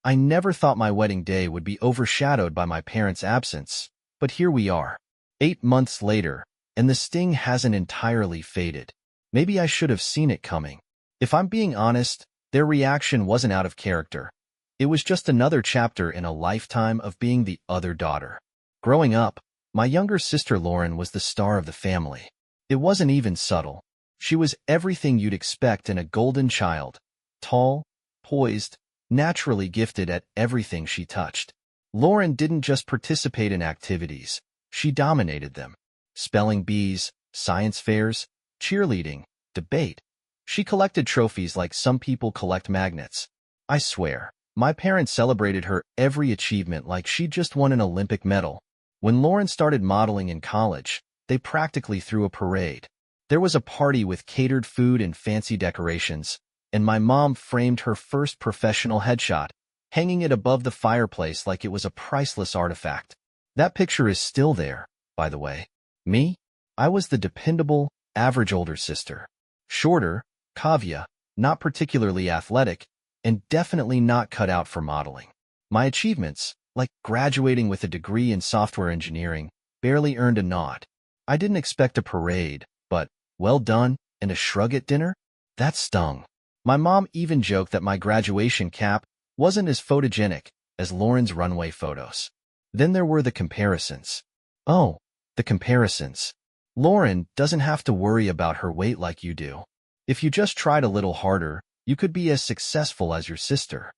I never thought my wedding day would be overshadowed by my parents' absence, but here we are, 8 months later, and the sting hasn't entirely faded. Maybe I should have seen it coming. If I'm being honest, their reaction wasn't out of character. It was just another chapter in a lifetime of being the other daughter. Growing up, my younger sister Lauren was the star of the family. It wasn't even subtle. She was everything you'd expect in a golden child, tall, poised, naturally gifted at everything she touched. Lauren didn't just participate in activities, she dominated them. Spelling bees, science fairs, cheerleading, debate. She collected trophies like some people collect magnets. I swear, my parents celebrated her every achievement like she'd just won an Olympic medal. When Lauren started modeling in college, they practically threw a parade. There was a party with catered food and fancy decorations, and my mom framed her first professional headshot, hanging it above the fireplace like it was a priceless artifact. That picture is still there, by the way. Me? I was the dependable, average older sister. Shorter, cavia, not particularly athletic, and definitely not cut out for modeling. My achievements, like graduating with a degree in software engineering, barely earned a nod. I didn't expect a parade, but, well done, and a shrug at dinner? That stung. My mom even joked that my graduation cap wasn't as photogenic as Lauren's runway photos. Then there were the comparisons. Oh, the comparisons. Lauren doesn't have to worry about her weight like you do. If you just tried a little harder, you could be as successful as your sister.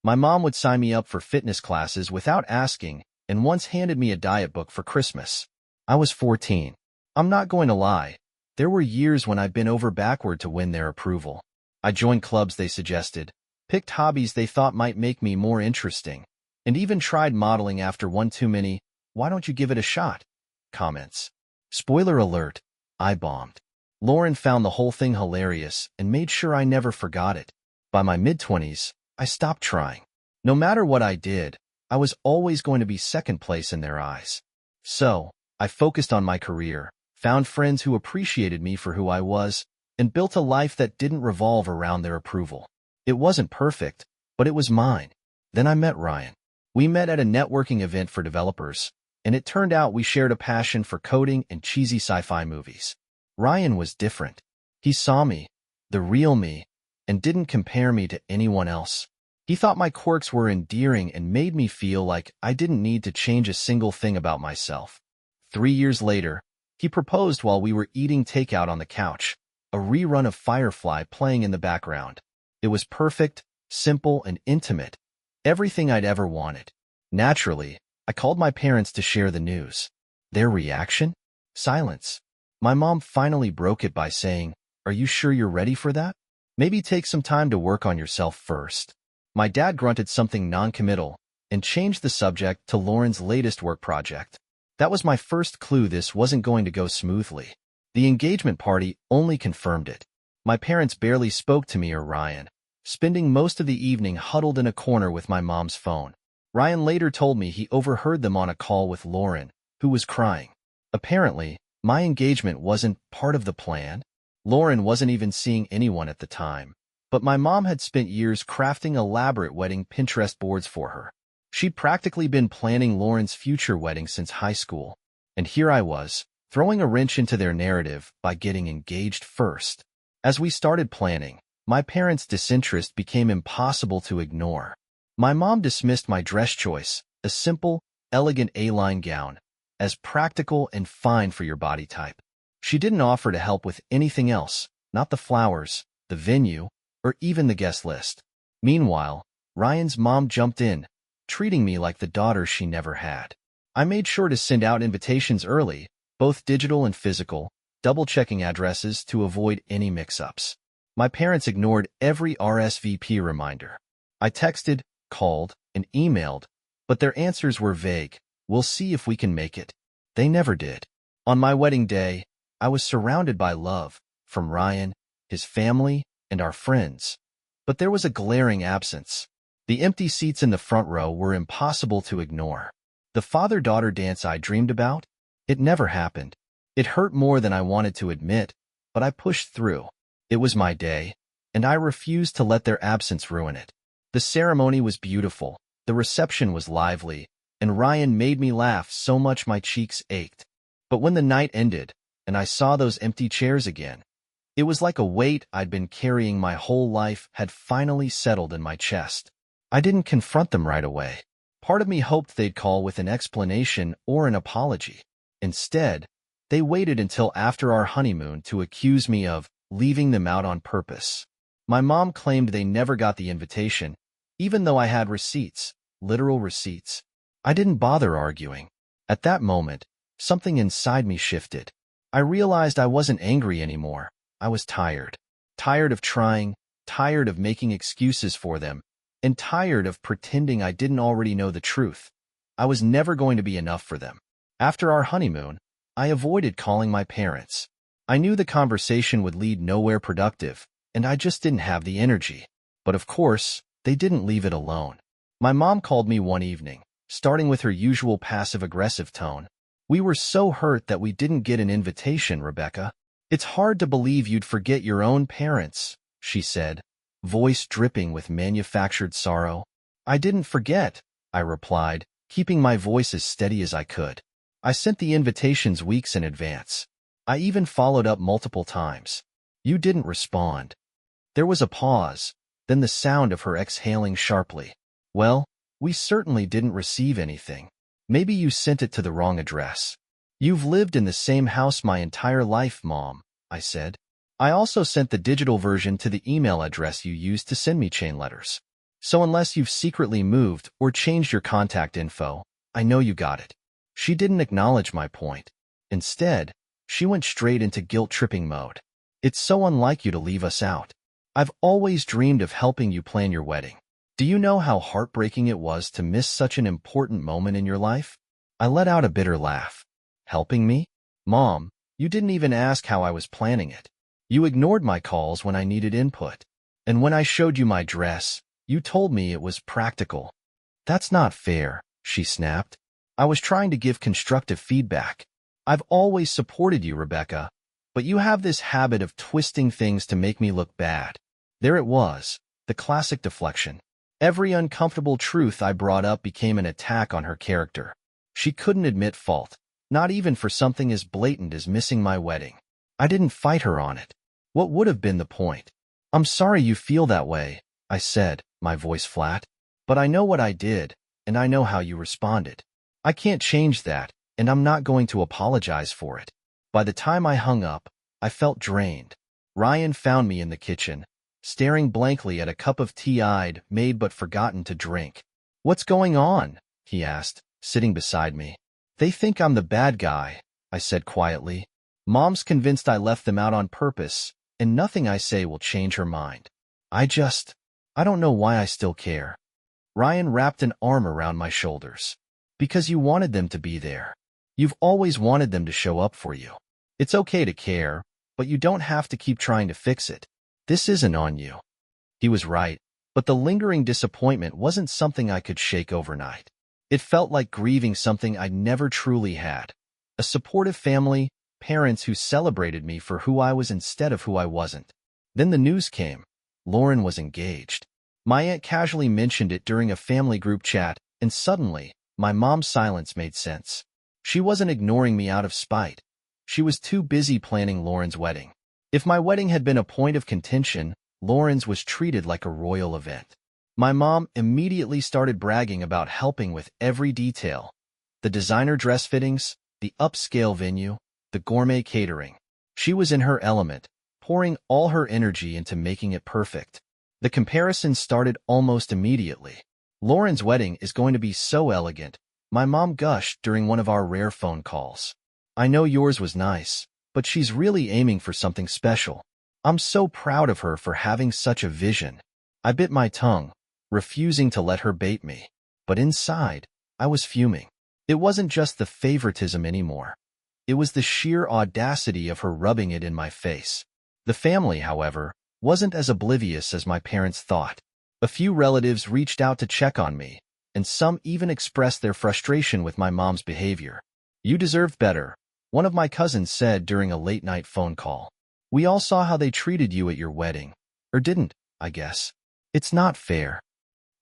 My mom would sign me up for fitness classes without asking and once handed me a diet book for Christmas. I was 14. I'm not going to lie. There were years when I bent over backward to win their approval. I joined clubs they suggested, picked hobbies they thought might make me more interesting, and even tried modeling after one too many "why don't you give it a shot" comments. Spoiler alert, I bombed. Lauren found the whole thing hilarious and made sure I never forgot it. By my mid-20s, I stopped trying. No matter what I did, I was always going to be second place in their eyes. So, I focused on my career, found friends who appreciated me for who I was, and built a life that didn't revolve around their approval. It wasn't perfect, but it was mine. Then I met Ryan. We met at a networking event for developers, and it turned out we shared a passion for coding and cheesy sci-fi movies. Ryan was different. He saw me, the real me, and didn't compare me to anyone else. He thought my quirks were endearing and made me feel like I didn't need to change a single thing about myself. 3 years later, he proposed while we were eating takeout on the couch, a rerun of Firefly playing in the background. It was perfect, simple, and intimate. Everything I'd ever wanted. Naturally, I called my parents to share the news. Their reaction? Silence. My mom finally broke it by saying, "Are you sure you're ready for that? Maybe take some time to work on yourself first." My dad grunted something non-committal and changed the subject to Lauren's latest work project. That was my first clue this wasn't going to go smoothly. The engagement party only confirmed it. My parents barely spoke to me or Ryan, spending most of the evening huddled in a corner with my mom's phone. Ryan later told me he overheard them on a call with Lauren, who was crying. Apparently, my engagement wasn't part of the plan. Lauren wasn't even seeing anyone at the time, but my mom had spent years crafting elaborate wedding Pinterest boards for her. She'd practically been planning Lauren's future wedding since high school, and here I was, throwing a wrench into their narrative by getting engaged first. As we started planning, my parents' disinterest became impossible to ignore. My mom dismissed my dress choice, a simple, elegant A-line gown, as practical and fine for your body type. She didn't offer to help with anything else, not the flowers, the venue, or even the guest list. Meanwhile, Ryan's mom jumped in, treating me like the daughter she never had. I made sure to send out invitations early, both digital and physical, double-checking addresses to avoid any mix-ups. My parents ignored every RSVP reminder. I texted, called, and emailed, but their answers were vague. "We'll see if we can make it." They never did. On my wedding day, I was surrounded by love, from Ryan, his family, and our friends. But there was a glaring absence. The empty seats in the front row were impossible to ignore. The father-daughter dance I dreamed about? It never happened. It hurt more than I wanted to admit, but I pushed through. It was my day, and I refused to let their absence ruin it. The ceremony was beautiful, the reception was lively, and Ryan made me laugh so much my cheeks ached. But when the night ended, and I saw those empty chairs again, it was like a weight I'd been carrying my whole life had finally settled in my chest. I didn't confront them right away. Part of me hoped they'd call with an explanation or an apology. Instead, they waited until after our honeymoon to accuse me of leaving them out on purpose. My mom claimed they never got the invitation, even though I had receipts, literal receipts. I didn't bother arguing. At that moment, something inside me shifted. I realized I wasn't angry anymore. I was tired. Tired of trying, tired of making excuses for them, and tired of pretending I didn't already know the truth. I was never going to be enough for them. After our honeymoon, I avoided calling my parents. I knew the conversation would lead nowhere productive, and I just didn't have the energy. But of course, they didn't leave it alone. My mom called me one evening, starting with her usual passive-aggressive tone. "We were so hurt that we didn't get an invitation, Rebecca. It's hard to believe you'd forget your own parents," she said, voice dripping with manufactured sorrow. "I didn't forget," I replied, keeping my voice as steady as I could. "I sent the invitations weeks in advance. I even followed up multiple times. You didn't respond." There was a pause, then the sound of her exhaling sharply. "Well, we certainly didn't receive anything. Maybe you sent it to the wrong address." "You've lived in the same house my entire life, Mom," I said. "I also sent the digital version to the email address you used to send me chain letters. So unless you've secretly moved or changed your contact info, I know you got it." She didn't acknowledge my point. Instead, she went straight into guilt-tripping mode. "It's so unlike you to leave us out. I've always dreamed of helping you plan your wedding. Do you know how heartbreaking it was to miss such an important moment in your life?" I let out a bitter laugh. "Helping me? Mom, you didn't even ask how I was planning it. You ignored my calls when I needed input. And when I showed you my dress, you told me it was practical." "That's not fair," she snapped. "I was trying to give constructive feedback. I've always supported you, Rebecca, but you have this habit of twisting things to make me look bad." There it was, the classic deflection. Every uncomfortable truth I brought up became an attack on her character. She couldn't admit fault, not even for something as blatant as missing my wedding. I didn't fight her on it. What would have been the point? "I'm sorry you feel that way," I said, my voice flat. "But I know what I did, and I know how you responded. I can't change that, and I'm not going to apologize for it." By the time I hung up, I felt drained. Ryan found me in the kitchen, staring blankly at a cup of tea I'd made but forgotten to drink. "What's going on?" he asked, sitting beside me. "They think I'm the bad guy," I said quietly. "Mom's convinced I left them out on purpose, and nothing I say will change her mind. I don't know why I still care." Ryan wrapped an arm around my shoulders. "Because you wanted them to be there. You've always wanted them to show up for you. It's okay to care, but you don't have to keep trying to fix it. This isn't on you." He was right, but the lingering disappointment wasn't something I could shake overnight. It felt like grieving something I'd never truly had. A supportive family, parents who celebrated me for who I was instead of who I wasn't. Then the news came. Lauren was engaged. My aunt casually mentioned it during a family group chat, and suddenly, my mom's silence made sense. She wasn't ignoring me out of spite. She was too busy planning Lauren's wedding. If my wedding had been a point of contention, Lauren's was treated like a royal event. My mom immediately started bragging about helping with every detail. The designer dress fittings, the upscale venue, the gourmet catering. She was in her element, pouring all her energy into making it perfect. The comparison started almost immediately. "Lauren's wedding is going to be so elegant," my mom gushed during one of our rare phone calls. "I know yours was nice, but she's really aiming for something special. I'm so proud of her for having such a vision." I bit my tongue, refusing to let her bait me. But inside, I was fuming. It wasn't just the favoritism anymore. It was the sheer audacity of her rubbing it in my face. The family, however, wasn't as oblivious as my parents thought. A few relatives reached out to check on me, and some even expressed their frustration with my mom's behavior. "You deserved better," one of my cousins said during a late-night phone call. "We all saw how they treated you at your wedding. Or didn't, I guess. It's not fair."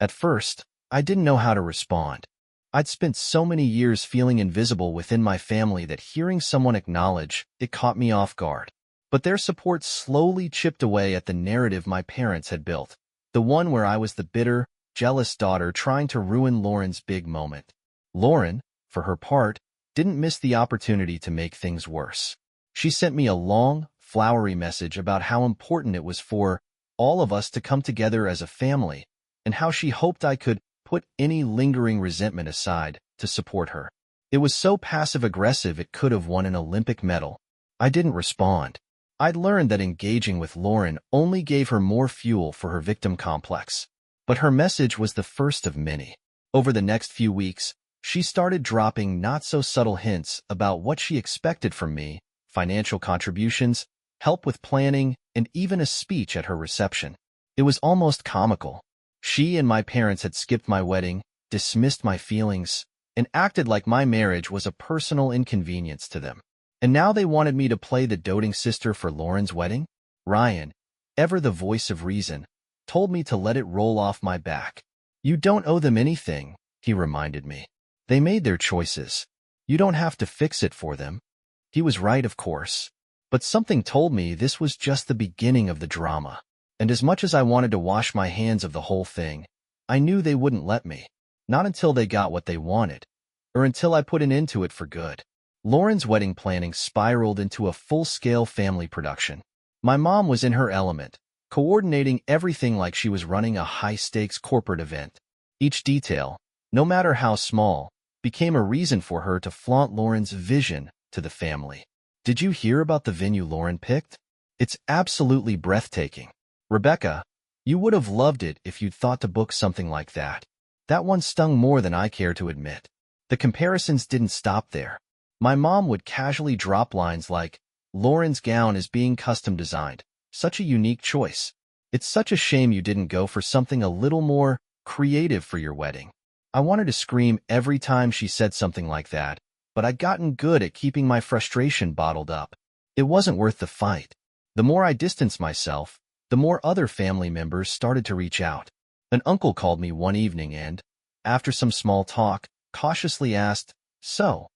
At first, I didn't know how to respond. I'd spent so many years feeling invisible within my family that hearing someone acknowledge it caught me off guard. But their support slowly chipped away at the narrative my parents had built, the one where I was the bitter, jealous daughter trying to ruin Lauren's big moment. Lauren, for her part, didn't miss the opportunity to make things worse. She sent me a long, flowery message about how important it was for all of us to come together as a family, and how she hoped I could put any lingering resentment aside to support her. It was so passive-aggressive it could have won an Olympic medal. I didn't respond. I'd learned that engaging with Lauren only gave her more fuel for her victim complex. But her message was the first of many. Over the next few weeks, she started dropping not-so-subtle hints about what she expected from me: financial contributions, help with planning, and even a speech at her reception. It was almost comical. She and my parents had skipped my wedding, dismissed my feelings, and acted like my marriage was a personal inconvenience to them. And now they wanted me to play the doting sister for Lauren's wedding? Ryan, ever the voice of reason, told me to let it roll off my back. You don't owe them anything, he reminded me. They made their choices. You don't have to fix it for them. He was right, of course. But something told me this was just the beginning of the drama. And as much as I wanted to wash my hands of the whole thing, I knew they wouldn't let me. Not until they got what they wanted, or until I put an end to it for good. Lauren's wedding planning spiraled into a full-scale family production. My mom was in her element, coordinating everything like she was running a high-stakes corporate event. Each detail, no matter how small, became a reason for her to flaunt Lauren's vision to the family. Did you hear about the venue Lauren picked? It's absolutely breathtaking. Rebecca, you would have loved it if you'd thought to book something like that. That one stung more than I care to admit. The comparisons didn't stop there. My mom would casually drop lines like, Lauren's gown is being custom designed. Such a unique choice. It's such a shame you didn't go for something a little more creative for your wedding. I wanted to scream every time she said something like that, but I'd gotten good at keeping my frustration bottled up. It wasn't worth the fight. The more I distanced myself, the more other family members started to reach out. An uncle called me one evening and, after some small talk, cautiously asked, So,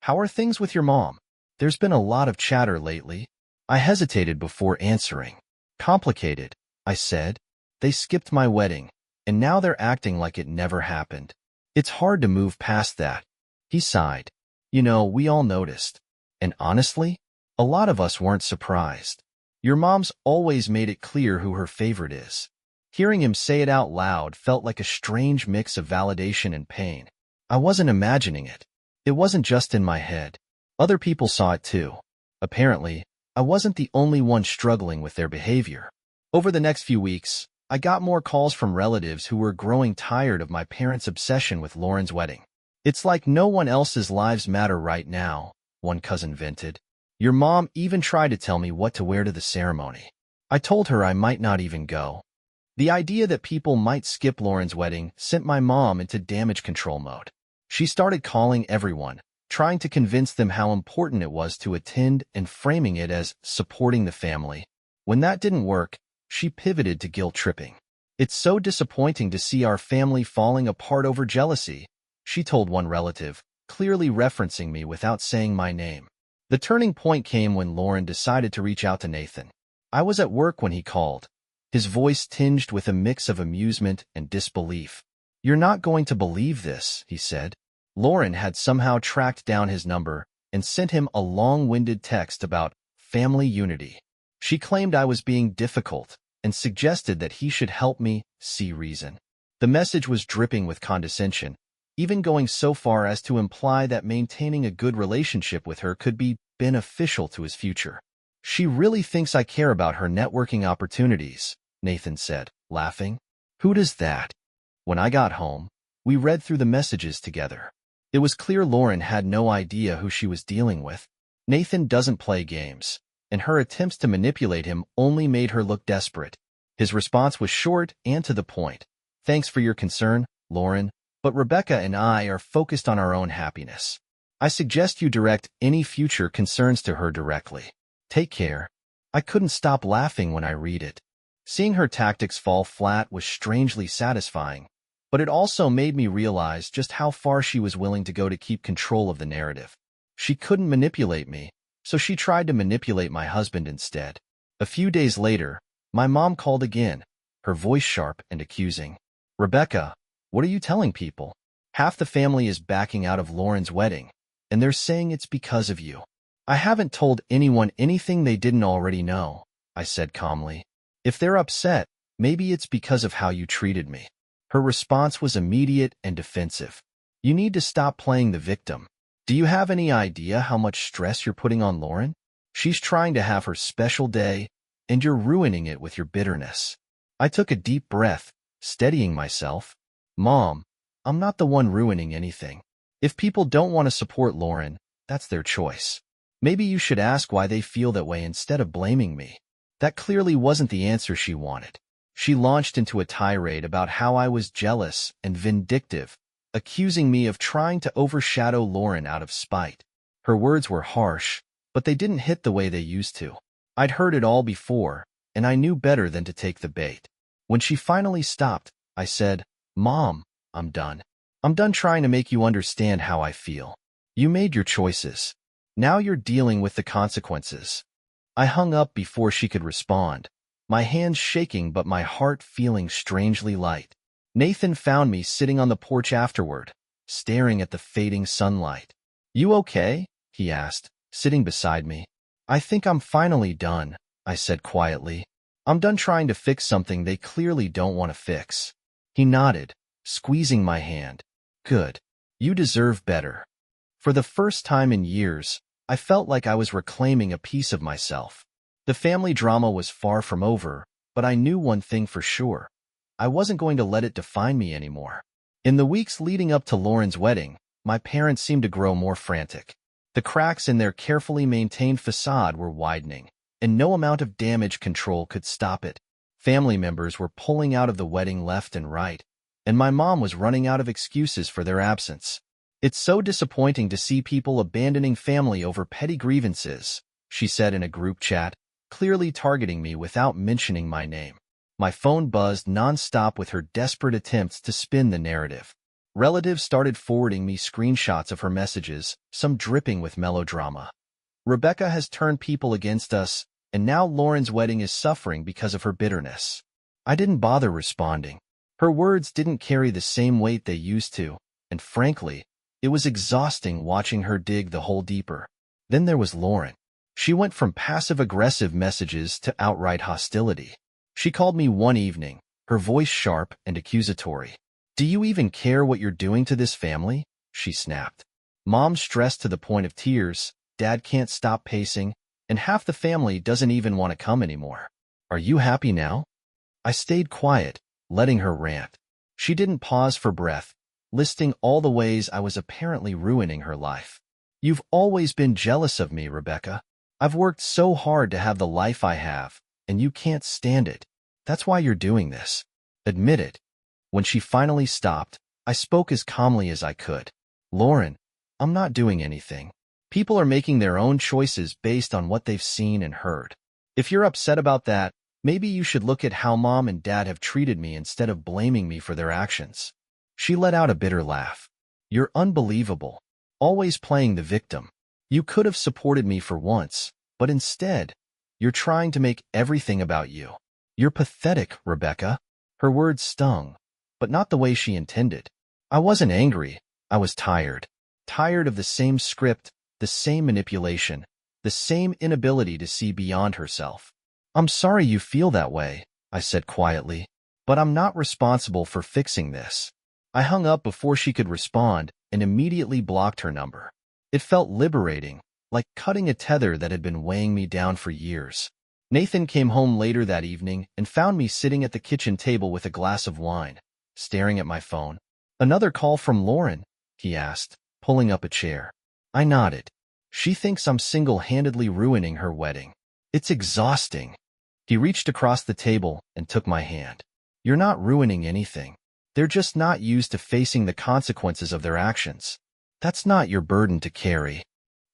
how are things with your mom? There's been a lot of chatter lately. I hesitated before answering. Complicated, I said. They skipped my wedding, and now they're acting like it never happened. It's hard to move past that. He sighed. You know, we all noticed. And honestly, a lot of us weren't surprised. Your mom's always made it clear who her favorite is. Hearing him say it out loud felt like a strange mix of validation and pain. I wasn't imagining it. It wasn't just in my head. Other people saw it too. Apparently, I wasn't the only one struggling with their behavior. Over the next few weeks, I got more calls from relatives who were growing tired of my parents' obsession with Lauren's wedding. It's like no one else's lives matter right now, one cousin vented. Your mom even tried to tell me what to wear to the ceremony. I told her I might not even go. The idea that people might skip Lauren's wedding sent my mom into damage control mode. She started calling everyone, trying to convince them how important it was to attend and framing it as supporting the family. When that didn't work, she pivoted to guilt-tripping. It's so disappointing to see our family falling apart over jealousy, she told one relative, clearly referencing me without saying my name. The turning point came when Lauren decided to reach out to Nathan. I was at work when he called, his voice tinged with a mix of amusement and disbelief. You're not going to believe this, he said. Lauren had somehow tracked down his number and sent him a long-winded text about family unity. She claimed I was being difficult and suggested that he should help me see reason. The message was dripping with condescension, even going so far as to imply that maintaining a good relationship with her could be beneficial to his future. She really thinks I care about her networking opportunities, Nathan said, laughing. Who does that? When I got home, we read through the messages together. It was clear Lauren had no idea who she was dealing with. Nathan doesn't play games, and her attempts to manipulate him only made her look desperate. His response was short and to the point. Thanks for your concern, Lauren, but Rebecca and I are focused on our own happiness. I suggest you direct any future concerns to her directly. Take care. I couldn't stop laughing when I read it. Seeing her tactics fall flat was strangely satisfying, But it also made me realize just how far she was willing to go to keep control of the narrative. She couldn't manipulate me, so she tried to manipulate my husband instead. A few days later, my mom called again, her voice sharp and accusing. Rebecca, what are you telling people? Half the family is backing out of Lauren's wedding, and they're saying it's because of you. I haven't told anyone anything they didn't already know, I said calmly. If they're upset, maybe it's because of how you treated me. Her response was immediate and defensive. You need to stop playing the victim. Do you have any idea how much stress you're putting on Lauren? She's trying to have her special day, and you're ruining it with your bitterness. I took a deep breath, steadying myself. Mom, I'm not the one ruining anything. If people don't want to support Lauren, that's their choice. Maybe you should ask why they feel that way instead of blaming me. That clearly wasn't the answer she wanted. She launched into a tirade about how I was jealous and vindictive, accusing me of trying to overshadow Lauren out of spite. Her words were harsh, but they didn't hit the way they used to. I'd heard it all before, and I knew better than to take the bait. When she finally stopped, I said, Mom, I'm done. I'm done trying to make you understand how I feel. You made your choices. Now you're dealing with the consequences. I hung up before she could respond, my hands shaking but my heart feeling strangely light. Nathan found me sitting on the porch afterward, staring at the fading sunlight. You okay? He asked, sitting beside me. I think I'm finally done, I said quietly. I'm done trying to fix something they clearly don't want to fix. He nodded, squeezing my hand. Good. You deserve better. For the first time in years, I felt like I was reclaiming a piece of myself. The family drama was far from over, but I knew one thing for sure. I wasn't going to let it define me anymore. In the weeks leading up to Lauren's wedding, my parents seemed to grow more frantic. The cracks in their carefully maintained facade were widening, and no amount of damage control could stop it. Family members were pulling out of the wedding left and right, and my mom was running out of excuses for their absence. It's so disappointing to see people abandoning family over petty grievances, she said in a group chat, clearly targeting me without mentioning my name. My phone buzzed nonstop with her desperate attempts to spin the narrative. Relatives started forwarding me screenshots of her messages, some dripping with melodrama. Rebecca has turned people against us, and now Lauren's wedding is suffering because of her bitterness. I didn't bother responding. Her words didn't carry the same weight they used to, and frankly, it was exhausting watching her dig the hole deeper. Then there was Lauren. She went from passive-aggressive messages to outright hostility. She called me one evening, her voice sharp and accusatory. Do you even care what you're doing to this family? She snapped. Mom's stressed to the point of tears, Dad can't stop pacing, and half the family doesn't even want to come anymore. Are you happy now? I stayed quiet, letting her rant. She didn't pause for breath, listing all the ways I was apparently ruining her life. You've always been jealous of me, Rebecca. I've worked so hard to have the life I have, and you can't stand it. That's why you're doing this. Admit it. When she finally stopped, I spoke as calmly as I could. Lauren, I'm not doing anything. People are making their own choices based on what they've seen and heard. If you're upset about that, maybe you should look at how Mom and Dad have treated me instead of blaming me for their actions. She let out a bitter laugh. You're unbelievable. Always playing the victim. You could have supported me for once, but instead, you're trying to make everything about you. You're pathetic, Rebecca. Her words stung, but not the way she intended. I wasn't angry. I was tired. Tired of the same script, the same manipulation, the same inability to see beyond herself. I'm sorry you feel that way, I said quietly, but I'm not responsible for fixing this. I hung up before she could respond and immediately blocked her number. It felt liberating, like cutting a tether that had been weighing me down for years. Nathan came home later that evening and found me sitting at the kitchen table with a glass of wine, staring at my phone. Another call from Lauren, he asked, pulling up a chair. I nodded. She thinks I'm single-handedly ruining her wedding. It's exhausting. He reached across the table and took my hand. You're not ruining anything. They're just not used to facing the consequences of their actions. That's not your burden to carry.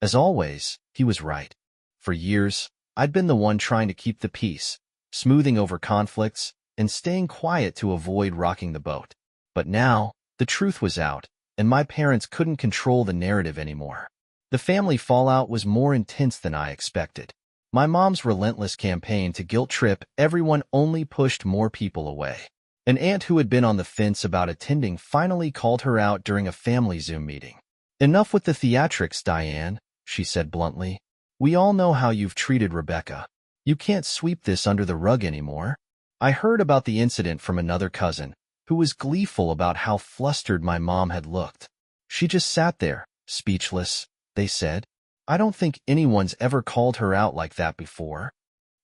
As always, he was right. For years, I'd been the one trying to keep the peace, smoothing over conflicts, and staying quiet to avoid rocking the boat. But now, the truth was out, and my parents couldn't control the narrative anymore. The family fallout was more intense than I expected. My mom's relentless campaign to guilt-trip everyone only pushed more people away. An aunt who had been on the fence about attending finally called her out during a family Zoom meeting. "Enough with the theatrics, Diane," she said bluntly. "We all know how you've treated Rebecca. You can't sweep this under the rug anymore." I heard about the incident from another cousin, who was gleeful about how flustered my mom had looked. "She just sat there, speechless," they said. "I don't think anyone's ever called her out like that before."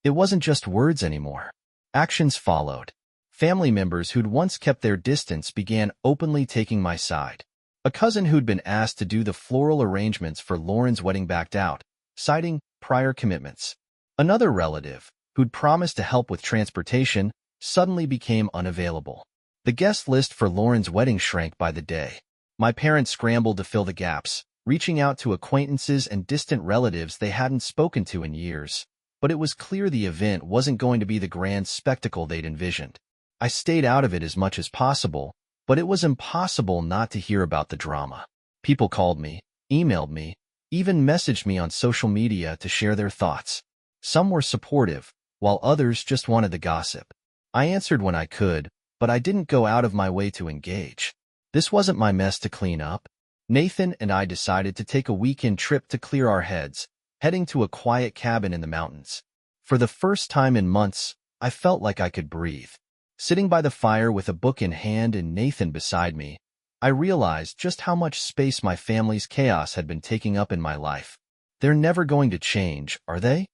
It wasn't just words anymore. Actions followed. Family members who'd once kept their distance began openly taking my side. A cousin who'd been asked to do the floral arrangements for Lauren's wedding backed out, citing prior commitments. Another relative, who'd promised to help with transportation, suddenly became unavailable. The guest list for Lauren's wedding shrank by the day. My parents scrambled to fill the gaps, reaching out to acquaintances and distant relatives they hadn't spoken to in years. But it was clear the event wasn't going to be the grand spectacle they'd envisioned. I stayed out of it as much as possible, but it was impossible not to hear about the drama. People called me, emailed me, even messaged me on social media to share their thoughts. Some were supportive, while others just wanted the gossip. I answered when I could, but I didn't go out of my way to engage. This wasn't my mess to clean up. Nathan and I decided to take a weekend trip to clear our heads, heading to a quiet cabin in the mountains. For the first time in months, I felt like I could breathe. Sitting by the fire with a book in hand and Nathan beside me, I realized just how much space my family's chaos had been taking up in my life. "They're never going to change, are they?"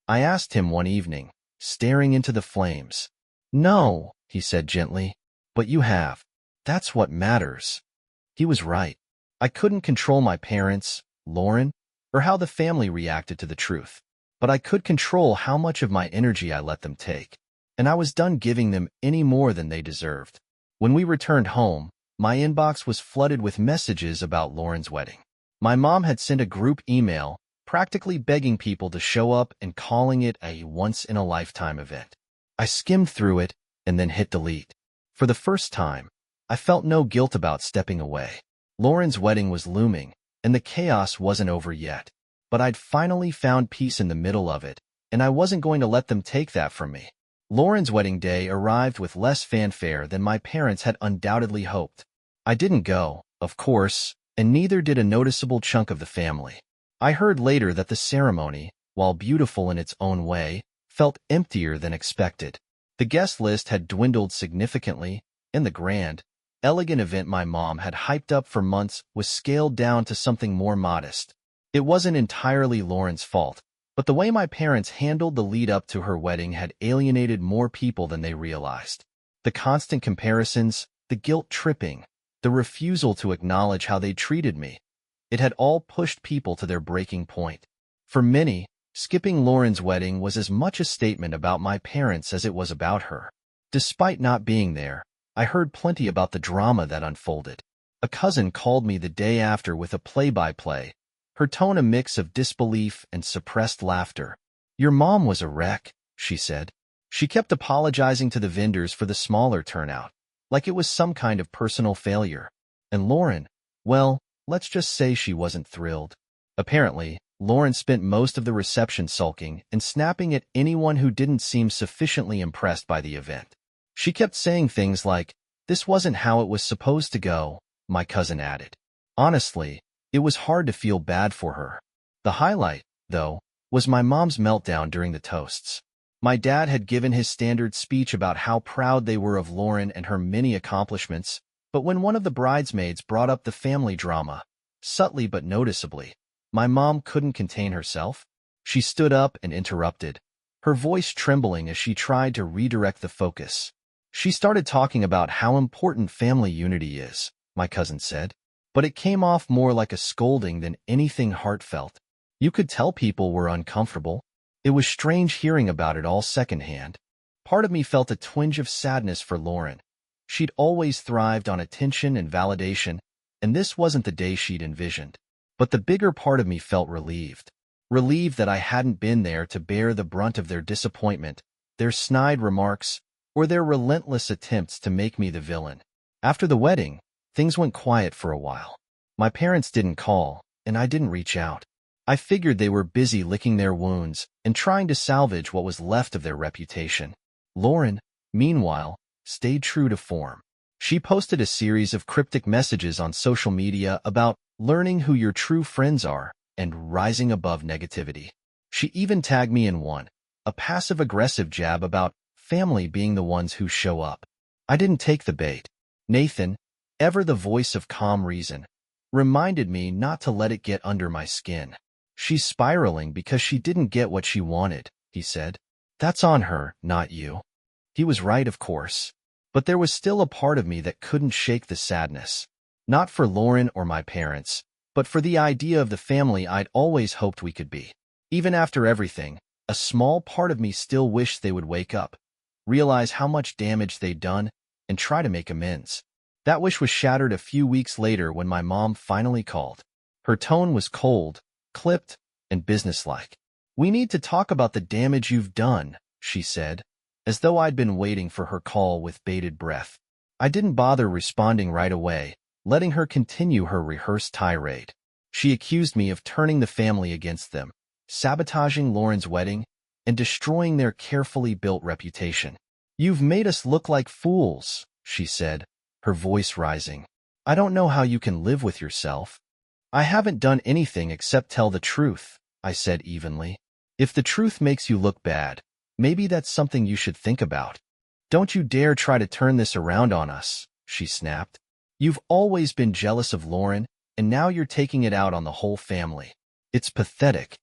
I asked him one evening, staring into the flames. "No," he said gently, "but you have. That's what matters." He was right. I couldn't control my parents, Lauren, or how the family reacted to the truth, but I could control how much of my energy I let them take. And I was done giving them any more than they deserved. When we returned home, my inbox was flooded with messages about Lauren's wedding. My mom had sent a group email, practically begging people to show up and calling it a once-in-a-lifetime event. I skimmed through it and then hit delete. For the first time, I felt no guilt about stepping away. Lauren's wedding was looming, and the chaos wasn't over yet. But I'd finally found peace in the middle of it, and I wasn't going to let them take that from me. Lauren's wedding day arrived with less fanfare than my parents had undoubtedly hoped. I didn't go, of course, and neither did a noticeable chunk of the family. I heard later that the ceremony, while beautiful in its own way, felt emptier than expected. The guest list had dwindled significantly, and the grand, elegant event my mom had hyped up for months was scaled down to something more modest. It wasn't entirely Lauren's fault, but the way my parents handled the lead-up to her wedding had alienated more people than they realized. The constant comparisons, the guilt-tripping, the refusal to acknowledge how they treated me, it had all pushed people to their breaking point. For many, skipping Lauren's wedding was as much a statement about my parents as it was about her. Despite not being there, I heard plenty about the drama that unfolded. A cousin called me the day after with a play-by-play, her tone a mix of disbelief and suppressed laughter. "Your mom was a wreck," she said. "She kept apologizing to the vendors for the smaller turnout, like it was some kind of personal failure. And Lauren, well, let's just say she wasn't thrilled." Apparently, Lauren spent most of the reception sulking and snapping at anyone who didn't seem sufficiently impressed by the event. She kept saying things like, "This wasn't how it was supposed to go," my cousin added. Honestly, it was hard to feel bad for her. The highlight, though, was my mom's meltdown during the toasts. My dad had given his standard speech about how proud they were of Lauren and her many accomplishments, but when one of the bridesmaids brought up the family drama, subtly but noticeably, my mom couldn't contain herself. She stood up and interrupted, her voice trembling as she tried to redirect the focus. She started talking about how important family unity is, my cousin said, but it came off more like a scolding than anything heartfelt. You could tell people were uncomfortable. It was strange hearing about it all secondhand. Part of me felt a twinge of sadness for Lauren. She'd always thrived on attention and validation, and this wasn't the day she'd envisioned. But the bigger part of me felt relieved. Relieved that I hadn't been there to bear the brunt of their disappointment, their snide remarks, or their relentless attempts to make me the villain. After the wedding, things went quiet for a while. My parents didn't call, and I didn't reach out. I figured they were busy licking their wounds and trying to salvage what was left of their reputation. Lauren, meanwhile, stayed true to form. She posted a series of cryptic messages on social media about learning who your true friends are and rising above negativity. She even tagged me in one, a passive-aggressive jab about family being the ones who show up. I didn't take the bait. Nathan, ever the voice of calm reason, reminded me not to let it get under my skin. She's spiraling because she didn't get what she wanted, he said. That's on her, not you. He was right, of course. But there was still a part of me that couldn't shake the sadness. Not for Lauren or my parents, but for the idea of the family I'd always hoped we could be. Even after everything, a small part of me still wished they would wake up, realize how much damage they'd done, and try to make amends. That wish was shattered a few weeks later when my mom finally called. Her tone was cold, clipped, and businesslike. "We need to talk about the damage you've done," she said, as though I'd been waiting for her call with bated breath. I didn't bother responding right away, letting her continue her rehearsed tirade. She accused me of turning the family against them, sabotaging Lauren's wedding, and destroying their carefully built reputation. "You've made us look like fools," she said, her voice rising. "I don't know how you can live with yourself." "I haven't done anything except tell the truth," I said evenly. "If the truth makes you look bad, maybe that's something you should think about." "Don't you dare try to turn this around on us," she snapped. "You've always been jealous of Lauren, and now you're taking it out on the whole family. It's pathetic."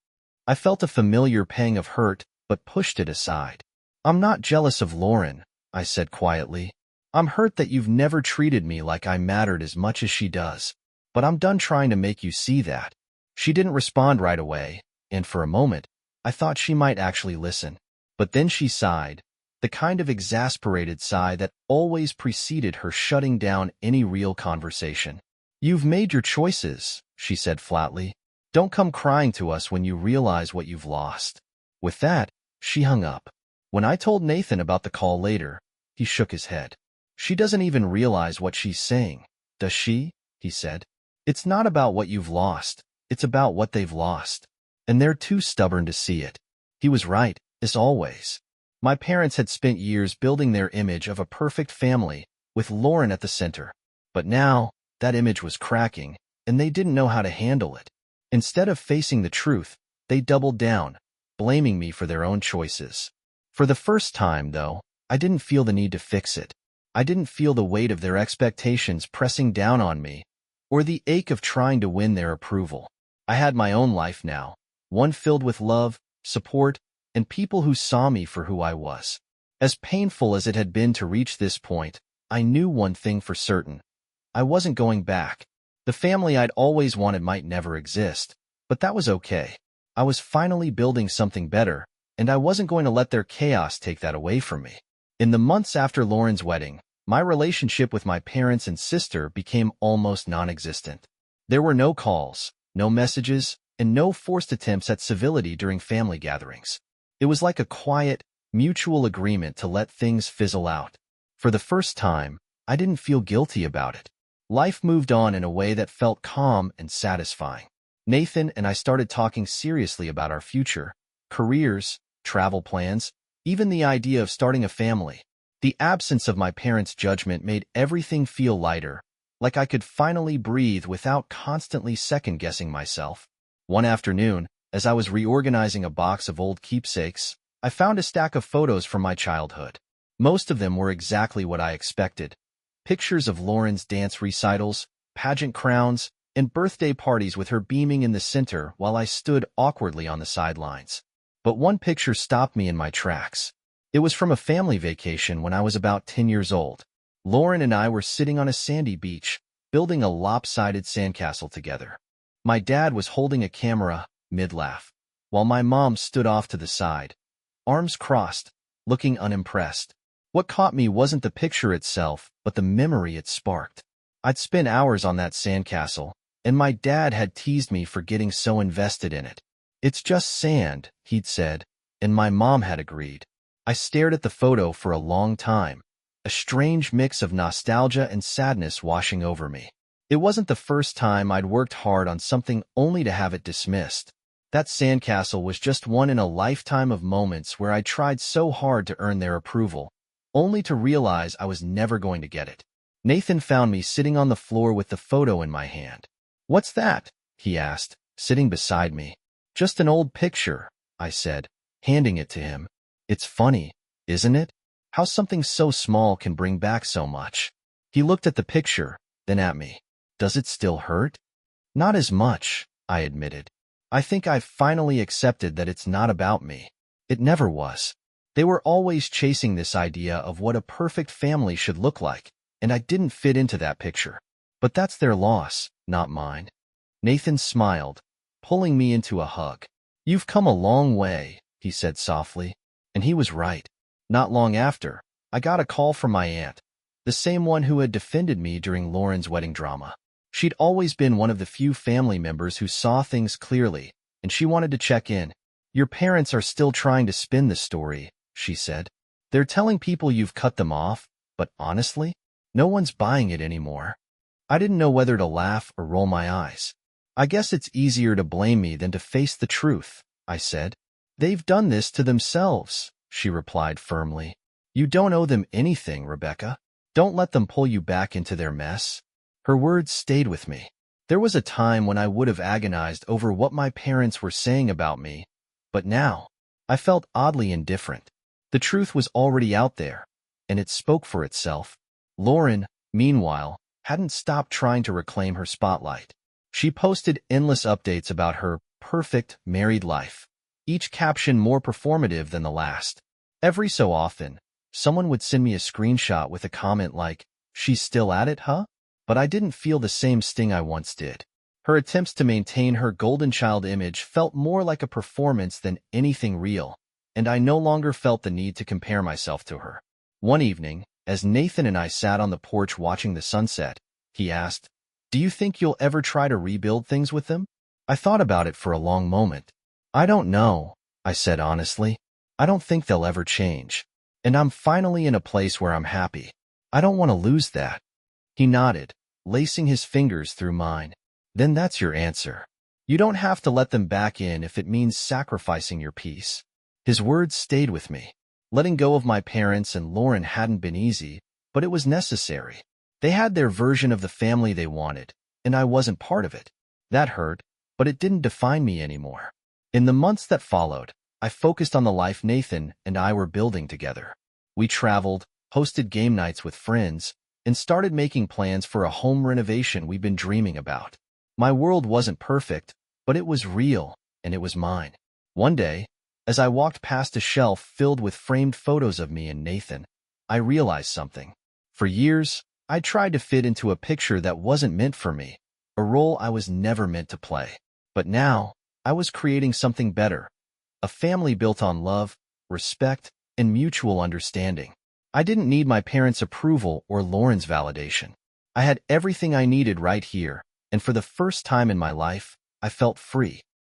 I felt a familiar pang of hurt, but pushed it aside. "I'm not jealous of Lauren," I said quietly. "I'm hurt that you've never treated me like I mattered as much as she does. But I'm done trying to make you see that." She didn't respond right away, and for a moment, I thought she might actually listen. But then she sighed, the kind of exasperated sigh that always preceded her shutting down any real conversation. "You've made your choices," she said flatly. "Don't come crying to us when you realize what you've lost." With that, she hung up. When I told Nathan about the call later, he shook his head. "She doesn't even realize what she's saying, does she?" he said. "It's not about what you've lost, it's about what they've lost. And they're too stubborn to see it." He was right, as always. My parents had spent years building their image of a perfect family, with Lauren at the center. But now, that image was cracking, and they didn't know how to handle it. Instead of facing the truth, they doubled down, blaming me for their own choices. For the first time, though, I didn't feel the need to fix it. I didn't feel the weight of their expectations pressing down on me, or the ache of trying to win their approval. I had my own life now, one filled with love, support, and people who saw me for who I was. As painful as it had been to reach this point, I knew one thing for certain. I wasn't going back. The family I'd always wanted might never exist, but that was okay. I was finally building something better, and I wasn't going to let their chaos take that away from me. In the months after Lauren's wedding, my relationship with my parents and sister became almost non-existent. There were no calls, no messages, and no forced attempts at civility during family gatherings. It was like a quiet, mutual agreement to let things fizzle out. For the first time, I didn't feel guilty about it. Life moved on in a way that felt calm and satisfying. Nathan and I started talking seriously about our future, careers, travel plans, even the idea of starting a family. The absence of my parents' judgment made everything feel lighter, like I could finally breathe without constantly second-guessing myself. One afternoon, as I was reorganizing a box of old keepsakes, I found a stack of photos from my childhood. Most of them were exactly what I expected. Pictures of Lauren's dance recitals, pageant crowns, and birthday parties with her beaming in the center while I stood awkwardly on the sidelines. But one picture stopped me in my tracks. It was from a family vacation when I was about 10 years old. Lauren and I were sitting on a sandy beach, building a lopsided sandcastle together. My dad was holding a camera, mid-laugh, while my mom stood off to the side, arms crossed, looking unimpressed. What caught me wasn't the picture itself, but the memory it sparked. I'd spent hours on that sandcastle, and my dad had teased me for getting so invested in it. "It's just sand," he'd said, and my mom had agreed. I stared at the photo for a long time, a strange mix of nostalgia and sadness washing over me. It wasn't the first time I'd worked hard on something only to have it dismissed. That sandcastle was just one in a lifetime of moments where I tried so hard to earn their approval, only to realize I was never going to get it. Nathan found me sitting on the floor with the photo in my hand. "What's that?" he asked, sitting beside me. "Just an old picture," I said, handing it to him. "It's funny, isn't it? How something so small can bring back so much." He looked at the picture, then at me. "Does it still hurt?" "Not as much," I admitted. "I think I've finally accepted that it's not about me. It never was. They were always chasing this idea of what a perfect family should look like, and I didn't fit into that picture. But that's their loss, not mine." Nathan smiled, pulling me into a hug. "You've come a long way," he said softly. And he was right. Not long after, I got a call from my aunt, the same one who had defended me during Lauren's wedding drama. She'd always been one of the few family members who saw things clearly, and she wanted to check in. "Your parents are still trying to spin the story," she said. "They're telling people you've cut them off, but honestly, no one's buying it anymore." I didn't know whether to laugh or roll my eyes. "I guess it's easier to blame me than to face the truth," I said. "They've done this to themselves," she replied firmly. "You don't owe them anything, Rebecca. Don't let them pull you back into their mess." Her words stayed with me. There was a time when I would have agonized over what my parents were saying about me, but now I felt oddly indifferent. The truth was already out there, and it spoke for itself. Lauren, meanwhile, hadn't stopped trying to reclaim her spotlight. She posted endless updates about her perfect married life, each caption more performative than the last. Every so often, someone would send me a screenshot with a comment like, "She's still at it, huh?" But I didn't feel the same sting I once did. Her attempts to maintain her golden child image felt more like a performance than anything real, and I no longer felt the need to compare myself to her. One evening, as Nathan and I sat on the porch watching the sunset, he asked, "Do you think you'll ever try to rebuild things with them?" I thought about it for a long moment. "I don't know," I said honestly. "I don't think they'll ever change. And I'm finally in a place where I'm happy. I don't want to lose that." He nodded, lacing his fingers through mine. "Then that's your answer. You don't have to let them back in if it means sacrificing your peace." His words stayed with me. Letting go of my parents and Lauren hadn't been easy, but it was necessary. They had their version of the family they wanted, and I wasn't part of it. That hurt, but it didn't define me anymore. In the months that followed, I focused on the life Nathan and I were building together. We traveled, hosted game nights with friends, and started making plans for a home renovation we'd been dreaming about. My world wasn't perfect, but it was real, and it was mine. One day, as I walked past a shelf filled with framed photos of me and Nathan, I realized something. For years, I tried to fit into a picture that wasn't meant for me, a role I was never meant to play. But now, I was creating something better, a family built on love, respect, and mutual understanding. I didn't need my parents' approval or Lauren's validation. I had everything I needed right here, and for the first time in my life, I felt free.